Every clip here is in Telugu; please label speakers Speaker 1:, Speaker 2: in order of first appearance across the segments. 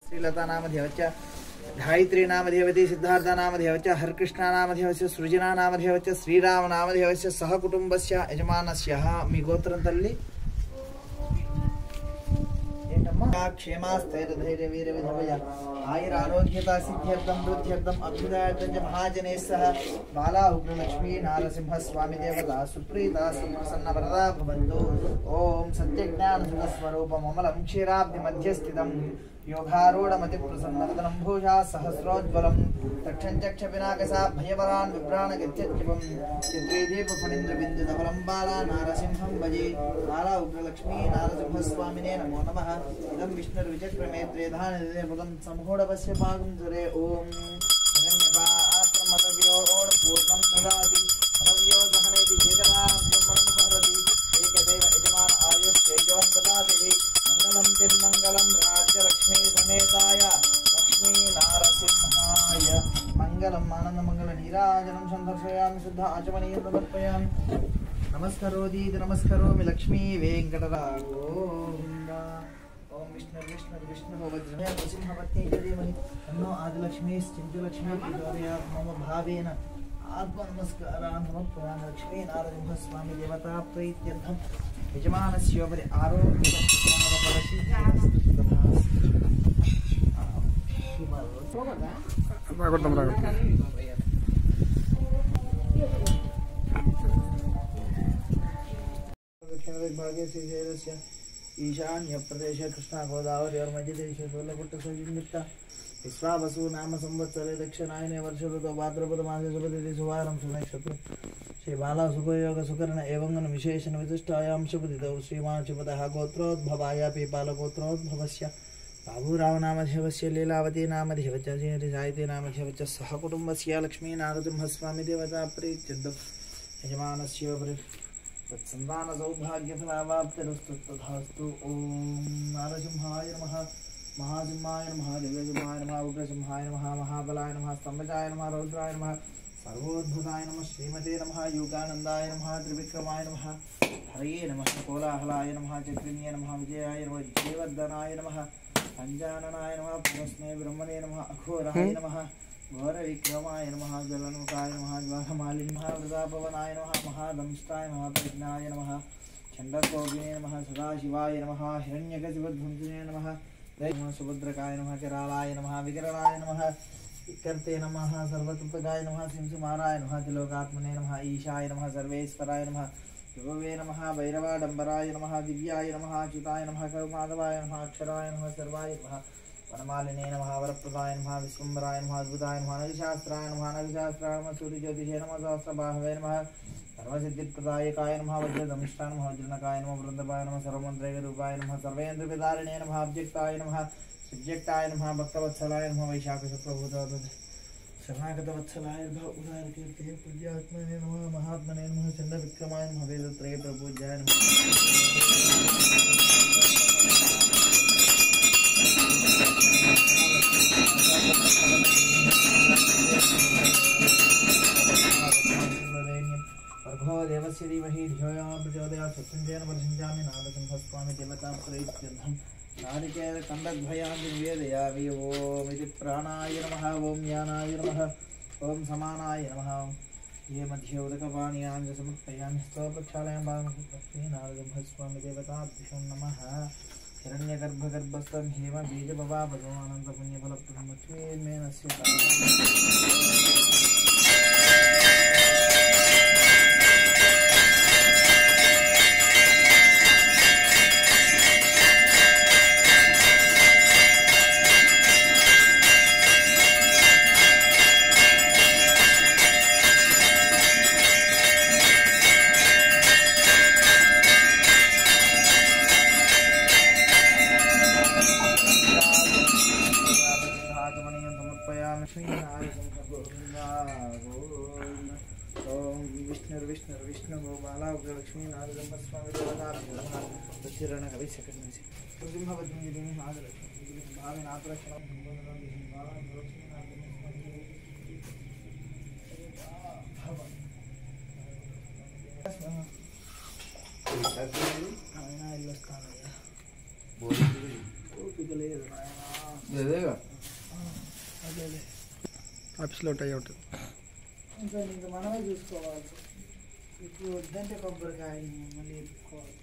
Speaker 1: श्रीलता नाम देवच गायत्री नाम देवती सिद्धार्थ नाम देवच हरकृष्ण नाम देवच सृजना नाम देवच श्रीराम नाम देवच सह कुटुंबस्य यजमानस्य मी गोत्रं तल्ली क्षेमास्थैर्यधैर्य वीर विधवय आयुरारोग्यता सिद्ध्यर्थं वृद्ध्यर्थं अभ्युदयार्थं च महाजनैः सह बाला उग्रलक्ष्मी नारसिंह स्वामी देवता सुप्रीता सुप्रसन्न वरदा भवन्तु। ओम सत्यज्ञानसुखस्वरूपम् अमलं क्षीराब्धि मध्यस्थितं योगारूढमतिप्रसन्नवदनं भूषा सहस्रोज्ज्वलं तक्षञ्चक्षपिनाकसा भयवरान् विभ्राणगत्यज्जपं चित्रीदीपफणीन्द्रबिन्दुधवलं बाला नारसिंहं भजे। बाला उग्रलक्ष्मी नारसिंहस्वामिने नमो नमः। इदं विष्णुर्विचक्रमे त्रेधानिदेवतं सम्मूढवस्य भागं सुरे। ओम हिरण्यपात्रमतव्यो पूर्णं ददाति मतव्यो दहनेति हेतराभ्यं ब्रह्मणमुपहरति एकदेव यजमान आयुष्येजवं ददाति। मंगलं तिर्मंगलं राज्यलक्ष्मी समेताय लक्ष्मी नारसिंहाय मंगलम् आनन्दमंगल नीराजनं संदर्शयामि शुद्ध आचमनीयं समर्पयामि। नमस्करोतीति नमस्करोमि लक्ष्मी वेङ्कटराज। ओम विष्णु विष्णु विष्णु वज्रया नृसिंहपत्नी धीमहि तन्नो आदिलक्ष्मी चिन्तलक्ष्मी प्रचोदयात्। मम भावेन आत्मनमस्कारान् समर्पयामि लक्ष्मी नारसिंहस्वामी देवता प्रीत्यर्थं यजमानस्योपरि भागे श्रीशैलस्य ईशान्य प्रदेश कृष्णा गोदावरी और मध्य देश सोलपुट्ट संयुक्त विश्वावसु नाम संवत्सरे दक्षिणायने वर्ष ऋतु भाद्रपद मासे शुभतिथि सुवारं सुनक्षत्र श्री बाला सुखयोग सुकर्ण एवं विशेषण विशिष्टायां शुभतिथौ श्रीमान् शुभतः गोत्रोद्भवाय पीपालगोत्रोद्भवस्य बाबूराव नामधेवस्य लीलावती नामधेवच साहित्य नामधेवच सह कुटुंबस्य लक्ष्मी नारसिंहस्वामी देवता प्रीत्यर्थं यजमानस्योपरि तत्सन्तान सौभाग्यफलावाप्तिरस्तु तथास्तु। ओम नारसिंहाय नमः महासिंहाय नमः दिव्यसिंहाय नमः उग्रसिंहाय नमः महाबलाय नमः स्तंभजाय नमः रौद्राय नमः सर्वोद्भुताय नमः श्रीमते नमः योगानंदाय नमः त्रिविक्रमाय नमः हरये नमः कोलाहलाय नमः चक्रिण्ये नमः विजयाय नमः जयवर्धनाय नमः पंचाननाय नमः पुरस्मै ब्रह्मणे नमः अघोराय नमः घोरविक्रमाय नमः जलनुकाय नमः ज्वालमालिन्य नमः वृदापवनाय नमः महादंष्टाय नमः प्रज्ञाय नमः छन्दकोगिने नमः सदाशिवाय नमः हिरण्यकशिवध्वंसिने नमः सुभद्रकाय नमः करालाय नमः विकरणाय नमः विकर्ते नमः सर्वतृप्तकाय नमः सिंसुमाराय नमः त्रिलोकात्मने नमः ईशाय नमः सर्वेश्वराय नमः विभवे नमः भैरवाडम्बराय नमः दिव्याय नमः अच्युताय नमः करुमाधवाय नमः अक्षराय नमः सर्वाय नमः वनमालिने नमः वरप्रदाय नमः विश्वम्बराय नमः अद्भुताय नमः नगशास्त्राय नमः सूर्यज्योतिषे नमः सहस्रबाहवे नमः सर्वसिद्धिप्रदायकाय नमः वज्रदंष्टाय नमः वज्रनकाय नमः वृन्दपाय नमः सर्वमन्त्रैकरूपाय नमः सर्वेन्द्रविदारिणे नमः अब्जेक्ताय नमः सुब्जेक्टाय नमः भक्तवत्सलाय नमः वैशाखशुक्लभूतवत् शरणागतवत्सलाय उदारकीर्ते पूज्यात्मने नमः महात्मने नमः चण्डविक्रमाय नमः वेदत्रये प्रपूज्याय नमः। देवस्य धीमहि धियो यो नः प्रचोदयात् सत्यञ्जेन परिषिञ्चामि नारसिंहस्वामी देवता प्रीत्यर्थं नारिकेलकण्डद्वयान् निवेदयामि। ओम इति प्राणाय नमः ओम ज्ञानाय नमः ओम समानाय नमः ये मध्ये उदकपानीयां च समर्पयामि स्तवप्रक्षालयां लक्ष्मी नारसिंहस्वामी देवताभ्यो नमः। हिरण्यगर्भगर्भस्थं हेम बीजभवापदो अनन्तपुण्यफलप्रदं लक्ष्मीर्मेनस्य विष्णु बाला लक्ष्मी नारसिंहस्वामी देवताभ्यो नमः। तस्यरणकविशकर्णस्य सिंहवद्मिनी नागलक्ष्मी भाविनाथलक्ष्मणं
Speaker 2: ఆఫీస్లో ఉంటాయి ఉంటుంది.
Speaker 1: ఇంకా మనమే చూసుకోవాలి. ఇప్పుడు వద్దంటే కొబ్బరికాయ మళ్ళీ ఎత్తుకోవాలి.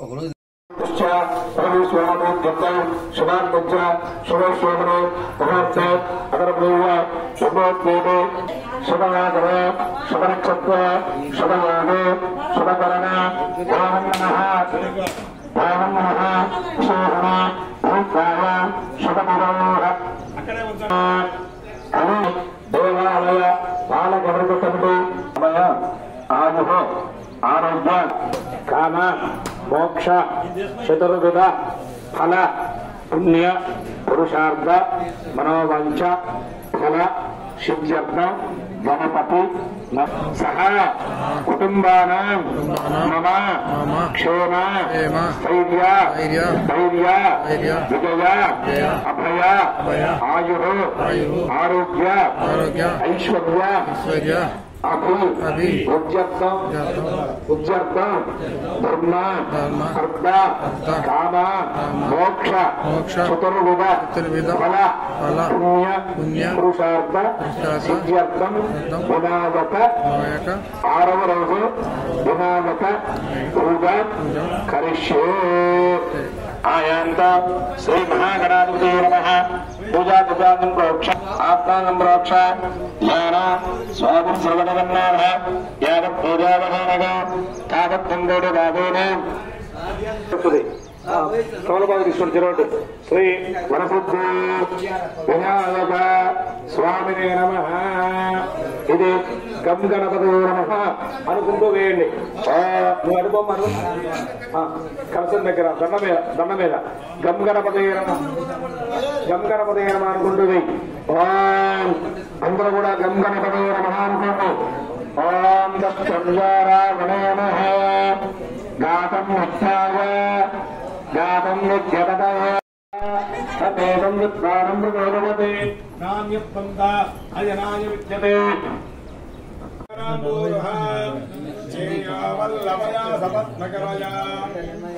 Speaker 3: ఒకరోజు శుభయాగర శుభనక్షత్ర శుభయోగే శుభకరణ శుభనిరోహ అని దేవాలయ పాలకవర్గ కమిటీ ఆయు ఆరోగ్య కామ మోక్ష చతుర్విధ ఫల పుణ్య పురుషార్థ మనోవంచ ఫల సిద్ధ్యర్థ గణపతి సహ కుటుంబానాం మమ క్షేమ స్థైర్య ధైర్య విజయ అభయ ఆయు ఆరోగ్య ఐశ్వర్య అభి ఉజ్జర్థం ధర్మ అర్థ కామ మోక్ష చతుర్విధ ఫల పుణ్య పురుషార్థ సిద్ధ్యర్థం వినాయక 6వ రోజు వినాయక పూజ కరిష్యే. ఆయాంత శ్రీ మహాగణాధిపతే నమః. పూజా పూజాంగం ప్రోక్ష ఆత్మాంగం ప్రోక్ష జ్ఞాన స్వామి సర్వనగన్నామ యావత్ పూజావహేనగా తావత్ కుంగోడు బాబేన సోలబాబు తీసుకుని చెరవటి శ్రీ వరసిద్ధి వినాయక స్వామినే నమః. ఇది గం గణపతి నమః అనుకుంటూ వేయండి. నువ్వు అనుకోమను కలసం దగ్గర దండ మీద గం గణపతి నమః అనుకుంటూ వేయి. అందరూ కూడా గం గణపతి నమః అనుకోండి. ఓం దక్షరావణే నమః. గాతం నిత్యాయ గాతం నిత్యతయ తదేవం విద్వానం ప్రచోదయతే నాన్యత్పంత అజనాయ విద్యతే. జయావల్లభయా సపత్నకరయా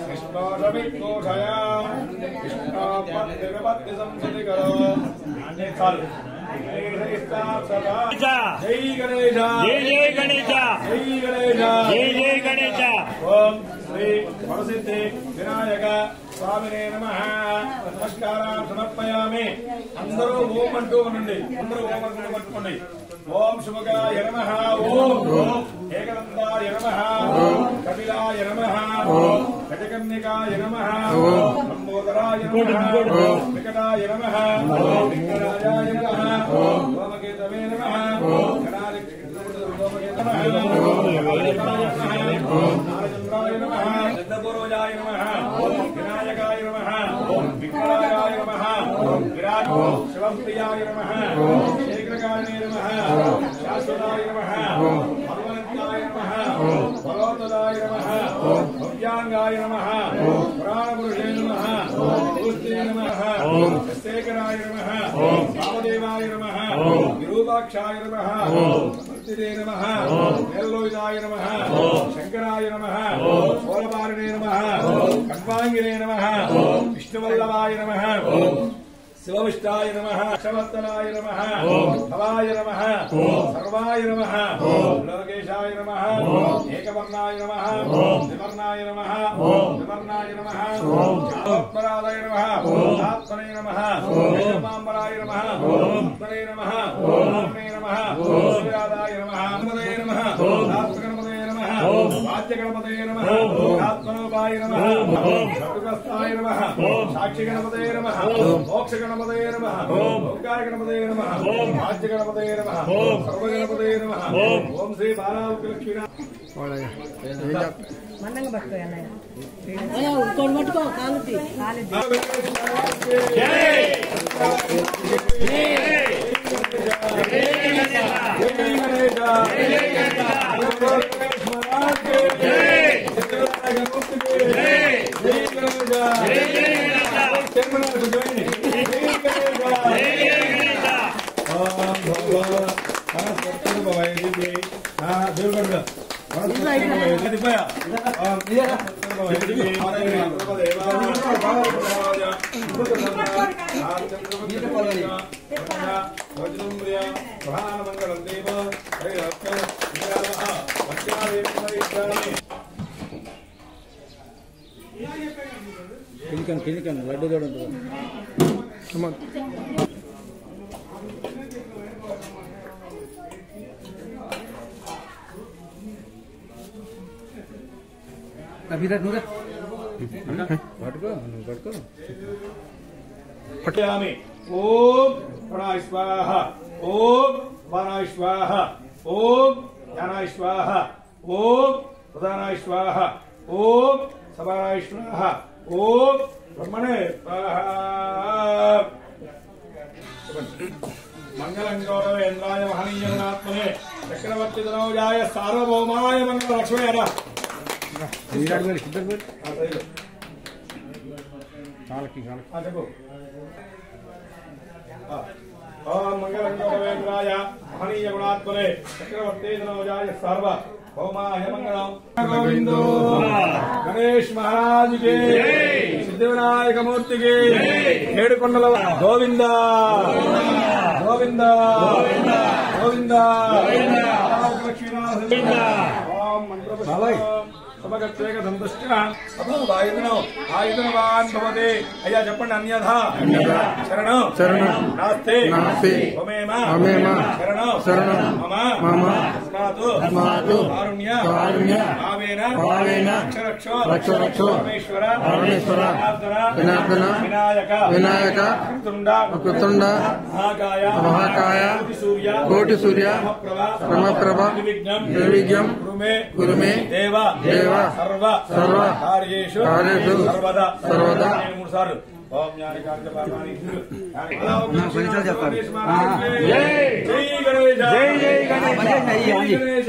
Speaker 3: కృష్ణోషమిఘోషయా కృష్ణోపత్తి సంసతికరో. చాలు. జై గణేశ జై జై గణేశ జై గణేశ జై జై గణేశ. ఓం శ్రీ వరసిద్ధి వినాయక స్వామినే నమః. నమస్కారం సమర్పయామి. అందరూ ఓం అంటూ ఉండండి. అందరూ ఓం అంటూ పట్టుకోండి. ఓం శుభగాయ నమః. ఓం ఏకదంతాయ నమః. కపిలాయ నమః. గజకన్నికాయ నమః. లంబోదరాయ నమః. వికటాయ నమః. విఘ్నరాజాయ నమః. సోమకేతవే నమః. సోమకేతవే నమః. నారచంద్రాయ నమః. సిద్ధపూర్వజాయ నమః. వినాయకాయ నమః. విఘ్నరాజాయ నమః. విరాట్ శివప్రియాయ నమః. శేఖరకాయ నమః. శాశ్వతాయ నమః. భగవంతాయ నమః. భగవతదాయ నమః. భవ్యాంగాయ నమః. పురాణపురుషే నమః. పూజ్యే నమః. శేఖరాయ నమః. వామదేవాయ నమః. విరూపాక్షాయ నమః. మూర్తిదే నమః. మేల్లోయిదాయ నమః. శంకరాయ నమః. సోలపారిణే నమః. ఖడ్వాంగినే నమః. విష్ణువల్లభాయ నమః. శివవిష్టాయ నమః. అక్షవర్తనాయ నమః. భవాయ నమః. సర్వాయ నమః. లోకేశాయ నమః. ఏకవర్ణాయ నమః. వివర్ణాయ నమః. వివర్ణాయ నమః. ఆత్మరాదాయ నమః. ఆత్మనే నమః. ఏకమాంబరాయ నమః. ఆత్మనే నమః. ఆత్మనే నమః. శ్రీరాదాయ నమః. ఆత్మనే నమః. ఆత్మగణపతే నమః. వాద్యగణపతే నమః. ఆత్మరూపాయ నమః. సర్వగ్రస్తాయ నమః. సాక్షిగణపతే నమః. మోక్షగణపతే నమః. ఓంకార గణపతే నమః. వాద్యగణపతే నమః. సర్వగణపతే నమః. ఓం శ్రీ బాలాలక్ష్మీ
Speaker 4: మందంగా పట్టుకో అన్నయ్య. పట్టుకో కాలుకి
Speaker 2: కిందికన్ లడ్డు కూడా ఉంటుంది.
Speaker 3: पठयामि ओम प्राणाय स्वाहा ओम वाणाय स्वाहा ओम ज्ञानाय स्वाहा ओम प्रधानाय स्वाहा ओम समानाय स्वाहा ओम ब्रह्मणे स्वाहा मंगलं गौरवेन्द्राय महनीय गुणात्मने चक्रवर्ती तनोजाय सार्वभौमाय मंगल लक्ष्मी अरा ओम मंगलं गौरवेन्द्राय महनीय गुणात्मने चक्रवर्ती तनोजाय सार्वभौमाय मंगलम गोविंदो गणेश महाराज के सिद्धिविनायक मूर्ति के ఏడుకొండల గోవింద గోవింద గోవింద ఓం మంత్ర సమగత్రేక సంతుష్ట ఆయుధనవాన్ భవతే అయ్యా చెప్పండి అన్యథా శరణం శరణం నాస్తే మమేమ శరణం మమ స్నాతు కారుణ్య భావేన రక్ష పరమేశ్వర జనార్దన వినాయక కృతుండ మహాకాయ కోటి సూర్య బ్రహ్మప్రభ నిర్విఘ్నం గురుమే దేవ సర్వ కార్యేషు సర్వదా మూడు సార్లు ఓం జ్ఞానికాంత పాపాని చెప్పాలి జై గణేశ జై జై గణేశ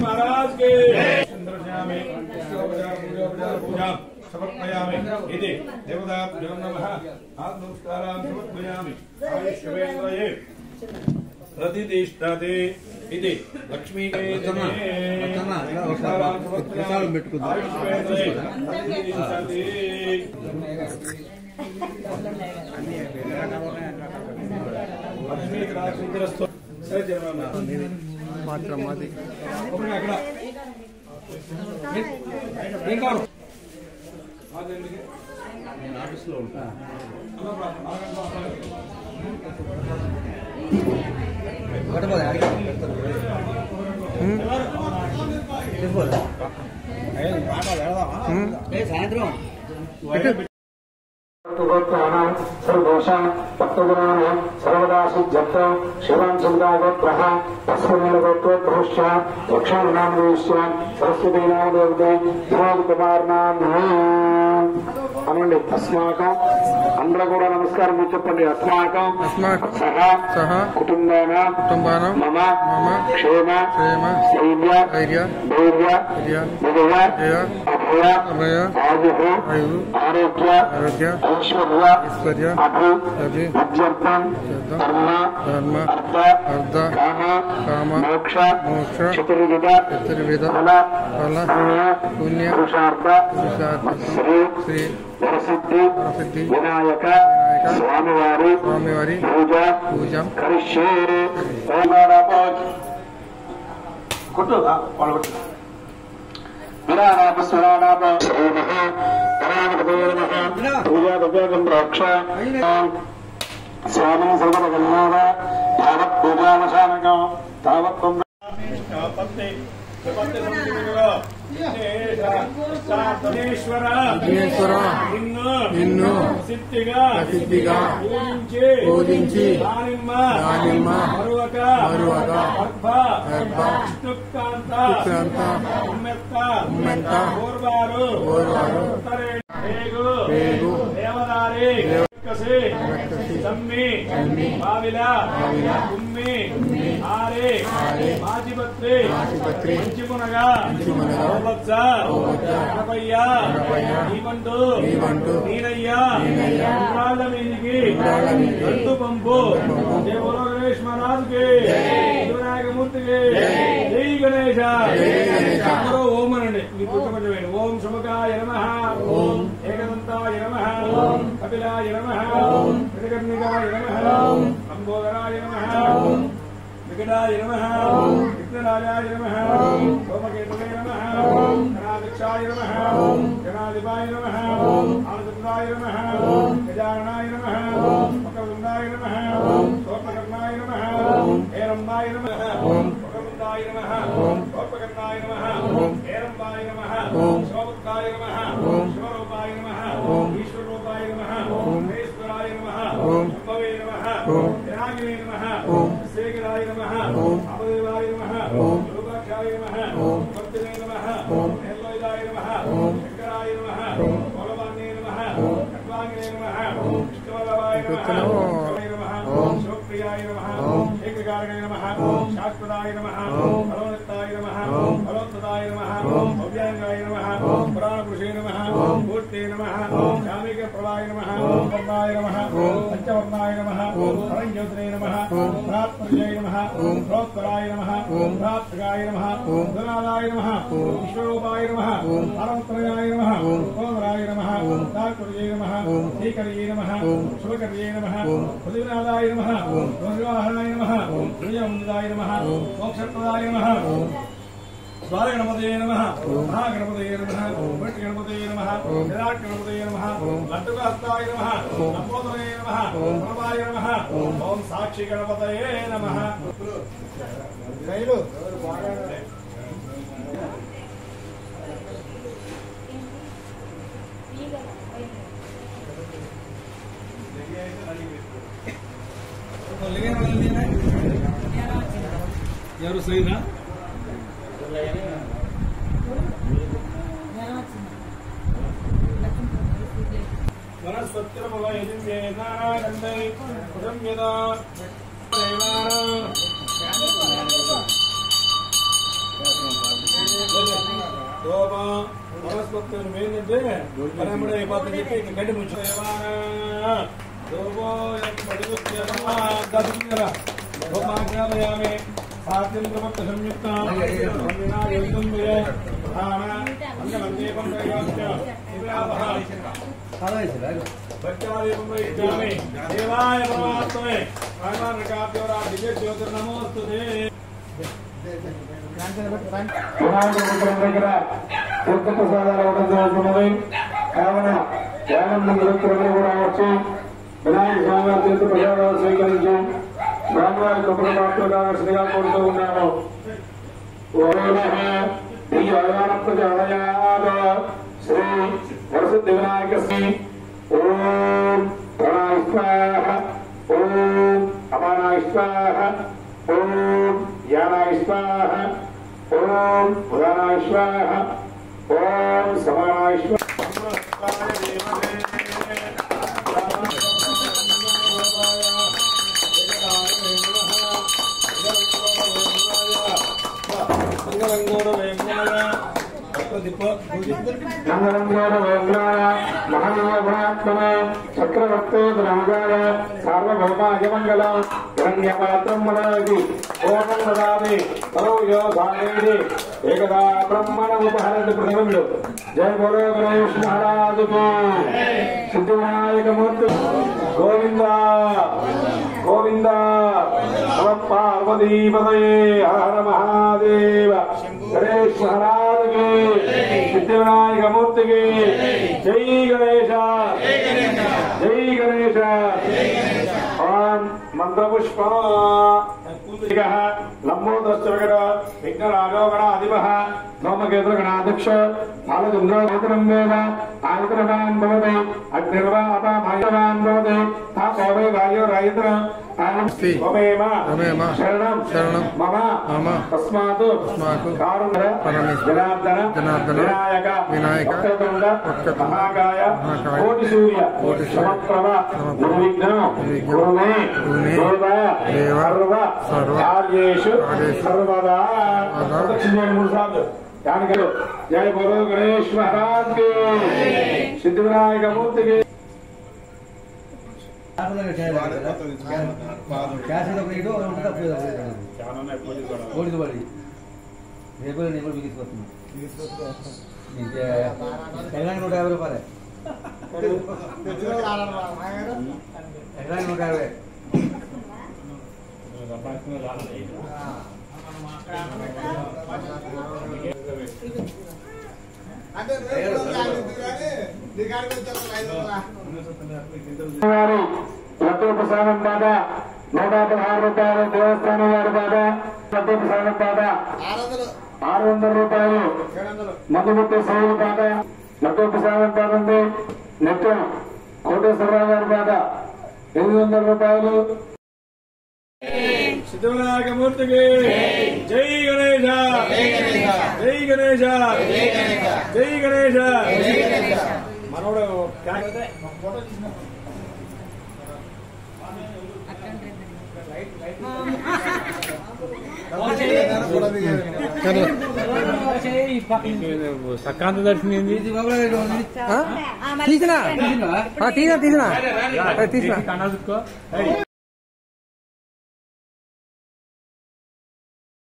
Speaker 3: महाराज के चंद्रश्यामे पूजा समर्पयामि इति देवताभ्यो नमः नमस्कारां समर्पयामि आयुष्यवेन्द्रये प्रतिष्ठते इति लक्ष्मी
Speaker 2: మాత్రం అది ఆఫీస్లో ఉంటా సాయంత్రం सर्वदोषां भक्तगुणानां सर्वदा सिद्ध्यर्थ शिवान् सुविदागोत्रः तस्मेन गोत्रोद्भवश्च लक्ष्मणनामदेश्च सरस्वती नामदेवते ध्रुवकुमारनाम అనండి అస్మాకం అందరూ కూడా నమస్కారం చెప్పండి అస్మాకం సహ కుటుంబాన మమ క్షేమ ధైర్య విజయ అభయ ఆరోగ్య ఐశ్వర్య అభ్యర్థం ధర్మ అర్థ కామ మోక్ష చతుర్విధ ఫల పుణ్య పురుషార్థ శ్రీ వరసిద్ధి వినాయక స్వామివారి పూజ కరిష్యే స్వామి సర్వగన్నాద యావత్ పూజావశానకం తావత్ నిన్ను సిద్ధిగా పూజించి దానిమ్మ మరువక ఉమ్మెంత దేవదారి सम्मी बाविला कुम्मी आरे माचिपत्रे मंचिमुनगा रोबत्स गणपయ్య ఈవంటు నీరయ్య ఉండ్రాళ్ళ మీదికి గంటు పంపు జయ బోలో గణేష్ మహారాజ్ కి వినాయక మూర్తికి జై
Speaker 3: గణేశ అందరూ ఓం అనండి. మీరు గుర్తుపట్టండి. ఓం శుభకాయ నమః, ఓం ఏకదంతాయ నమః, ఓం కపిలాయ నమః, ఓం త్రికర్ణికాయ నమః, ఓం లంబోదరాయ నమః, ఓం వికటాయ నమః, ఓం విఘ్నరాజాయ నమః, ఓం సోమకేతవే నమః, ఓం గణాధ్యక్షాయ నమః, ఓం గణాధిపాయ నమః, ఓం ఆనందాయ నమః, ఓం గజాననాయ నమః, ఓం మకరవిందాయ నమః, ఓం సోమకర్ణాయ నమః, ఓం హేరంబాయ నమః, ఓం మకరవిందాయ నమః, ఓం సోమకర్ణాయ నమః, ఓం హేరంబాయ నమః, ఓం శోభకాయ నమః, ఓం శివరూపాయ నమః, ఓం ఈశ్వరరూపాయ నమః, ఓం మహేశ్వరాయ నమః, ఓం శంభవే నమః, ఓం వినాయకే నమః, ఓం శేఖరాయ నమః, ఓం అమదేవాయ నమః, ఓం రూపాక్షాయ నమః, ఓం భక్తినే నమః, ఓం నిర్లయాయ నమః, ఓం శంకరాయ నమః, ఓం బలవాన్నే నమః, ఓం ఖడ్వాంగే నమః, ఓం విష్ణువల్లభాయ నమః, ఓం శివప్రియాయ నమః, ఓం ఏకకారణే నమః, ఓం శాశ్వతాయ నమః, ఓం బలవత్తాయ నమః, ఓం బలవత్తదాయ నమః, ఓం భవ్యాంగాయ నమః, ఓం పురాణపురుషే నమః, ఓం మూర్తే నమః, ఓం శ్యామిక ప్రభాయ నమః, ఓం వర్ణాయ నమః, ఓం పంచవర్ణాయ నమః, ఓం పరంజ్యోతినే నమః, ఓం భ్రాత్పర్యాయ నమః, ఓం భ్రోత్తరాయ నమః, ఓం భ్రాత్రగాయ నమః, ఓం ధనాదాయ నమః, ఓం విశ్వరూపాయ నమః, ఓం పరమత్రయాయ నమః, ఓం కోదరాయ నమః, ఓం తాకుర్యే నమః, ఓం శ్రీకర్యే నమః, ఓం శుభకర్యే నమః, ఓం పృథివీనాథాయ నమః, ఓం వివాహాయ నమః, ఓం ప్రియముదాయ నమః, ఓం మోక్షప్రదాయ నమః, ఓం ద్వారగణపతయే నమః, ఓం మహాగణపతయే నమః, ఓం విష్ణుగణపతయే నమః, ఓం విరాట్ గణపతయే నమః, ఓం లడ్డుకాస్తాయ నమః, ఓం లంబోదరాయ నమః, ఓం ప్రభాయ నమః, ఓం సాక్షి గణపతయే నమః. ఎవరు సైనా వనస్పత్రమలయదివ్యేనారాయణందై పురంయదా వనస్పత్రులు ఏంటంటే పరముడే పాత్ర చెప్పి గడ్డి ముచ్చేవానా గోపాజ్ఞాపయామి సాత్యం ప్రవక్త సంయుక్తాం దేవాయ పరమాత్మే దివ్య జ్యోతిర్నమోస్తుతే. దగ్గర తీర్థప్రసాదాలు ఇవ్వడం జరుగుతున్నది. కావున యాగం నిరుక్తులు కూడా వచ్చి వినాయక స్వామివారి తీర్థప్రసాదాలు స్వీకరించి స్వామివారి కృపణ పాత్రగా శ్రీగా కోరుతూ ఉన్నాము. శ్రీ వరసిద్ధి వినాయక శ్రీ ఓం ప్రణాయ స్వాహ, ఓం అపానాయ స్వాహ, ఓం యానాయ స్వాహ, ఓం ఉదానాయ స్వాహ, ఓం సమానాయ స్వాహ. చక్రవర్తే రాజాయ సార్వభౌమాయ మంగళం హిరణ్యపాత్రం మదాది ఓం దదామి తనోయో భాగేది ఏకదా బ్రహ్మణముపహరతి ప్రతిబంధు. జయ బోలో గణేష్ మహారాజుకు. సిద్ధివినాయకమూర్తి గోవింద గోవింద. పార్వతీపతయే హర మహాదేవ. గణేష్ మహారాజుకి సిద్ధివినాయకమూర్తికి జై గణేశ జై గణేశ. మంత్రపుష్ప లంబోదశ్చగడ విఘ్నరాజోగణాధిప నోమకేతుర్గణాధ్యక్ష బాలచంద్రోతరం వేద ఆయతనవాన్ భవతి అగ్నిర్వా అపామాయవాన్ భవతి తాపే వాయురాయతన శరణం మమ తస్మాత్ జనార్దన వినాయక మహాకాయ కోటి సూర్య సమప్రభ నిర్విఘ్న గురుమే దేవ సర్వ కార్యేషు సర్వదా. మూడు సార్లు జయ బోలో గణేష్ మహారాజ్ కి. సిద్ధి వినాయక మూర్తికి.
Speaker 5: నేను బిగించుకోవచ్చు ఎకరానికి 150 రూపాయలే ఎకరానికి 150.
Speaker 2: ప్రసాదం బాధ 116 రూపాయలు. దేవస్థానం వారి బాధ ప్రసాదం బాధ 600 రూపాయలు. మందుగుట్టు సౌలు బాధ ప్రసాదం బాధ ఉంది. నిత్యం కోటేశ్వరరావు గారి బాధ 800 రూపాయలు. సిద్ధవినాయకమూర్తికి జై గణేశ, జై గణేశ, జై గణేశ. మనోడు సక్కాంత దర్శనం తీసినా